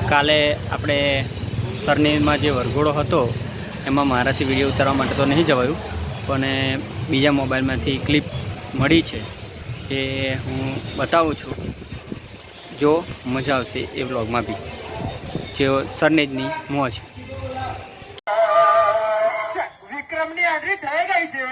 કાલે આપણે સરનેમાં જે વરઘોડો હતો એમાં મારાથી વિડીયો ઉતારવા માટે તો નહીં જવાયું, પણ બીજા મોબાઈલમાંથી ક્લિપ મળી છે એ હું બતાવું છું. જો મજા આવશે એ વ્લોગમાં બી, જે સરનેજની મોજ. વિક્રમની એન્ટ્રી થઈ ગઈ છે.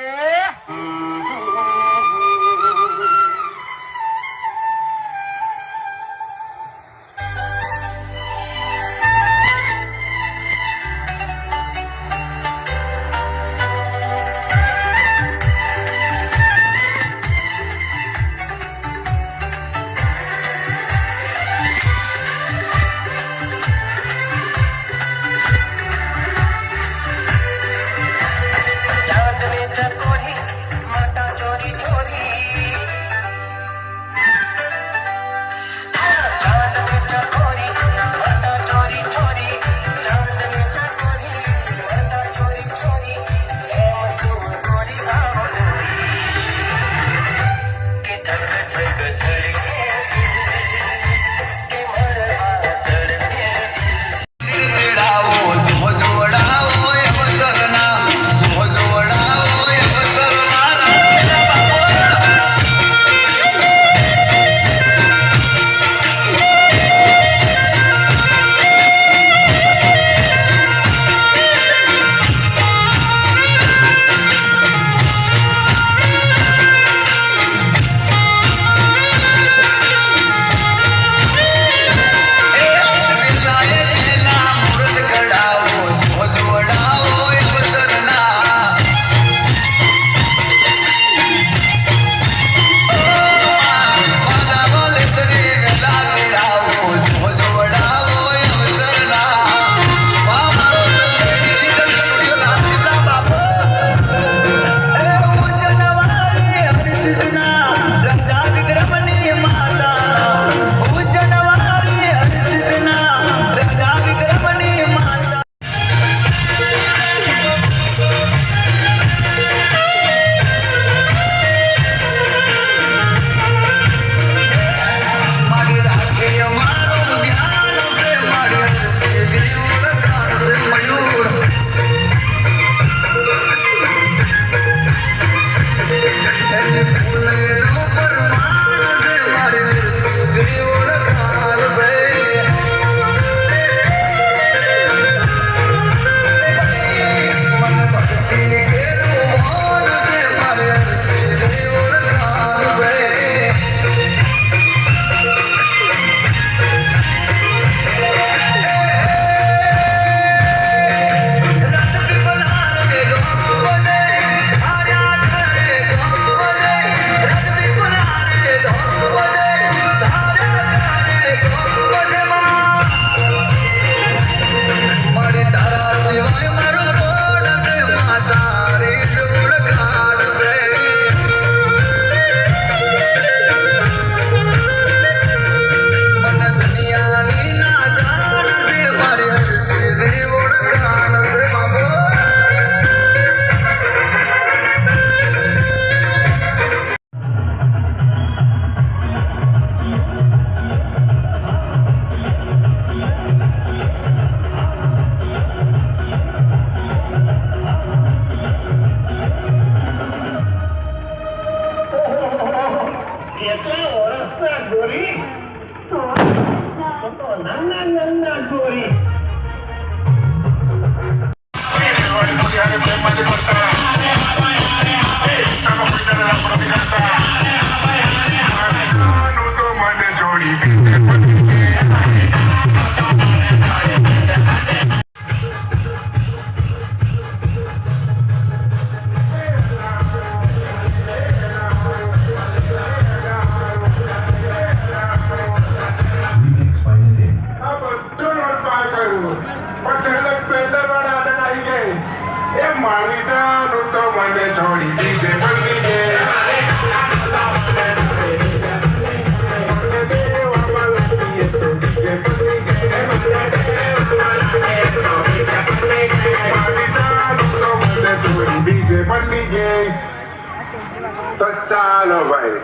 તો ચાલો ભાઈ,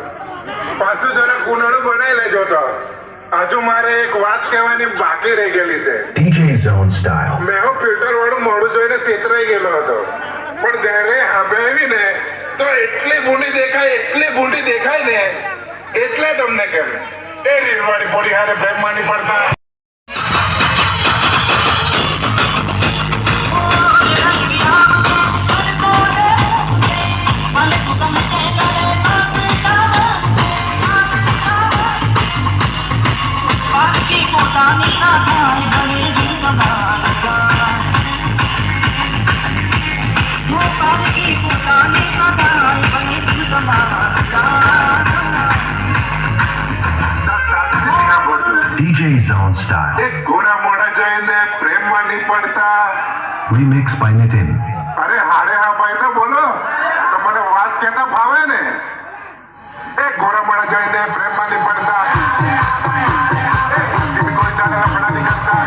પાછું જરા કુનાળું બનાવી લેજો તો. હજુ મારે એક વાત કહેવાની બાકી રહી ગયેલી છે. DJ Zone Style. મેં હું ફિલ્ટર વાળું મોડું જોઈને છેતરાઈ ગયેલો હતો, પણ જ્યારે હવે આવી ને તો એટલી બુંડી દેખાય ને એટલે તમને કેમ એ રીલવાળી પોડી હારે પ્રેમ માની પડતા. DJ Zone Style. એક ગોરા મોઢા જોઈને પ્રેમમાં નહીં પડતા. Remix by Nitin. અરે હારે હા ભાઈ તો બોલો, તમને વાત કેતા ફાવે ને. એક ગોરા મોઢા જોઈને પ્રેમમાં નહીં પડતા. ધીમી કોઈ ચાલે લફડા નહીં કરતા.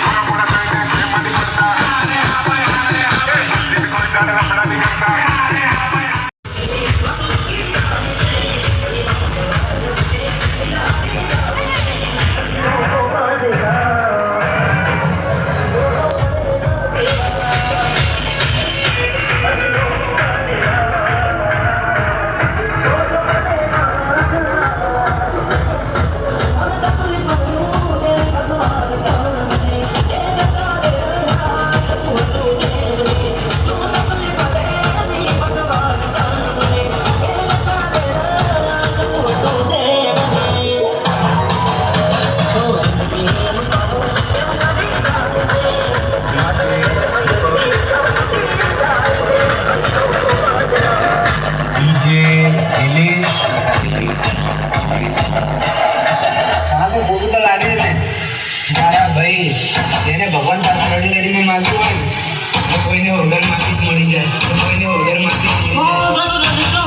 ગોરા મોઢા જોઈને પ્રેમમાં નહીં પડતા. ધીમી કોઈ ચાલે લફડા નહીં કરતા. ભાઈ જેને ભગવાન પાસે રડી રડીને માગતું હોય તો કોઈને ઓર્ડરમાંથી જ મળી જાય, તો કોઈને ઓર્ડરમાંથી જ મળી જાય.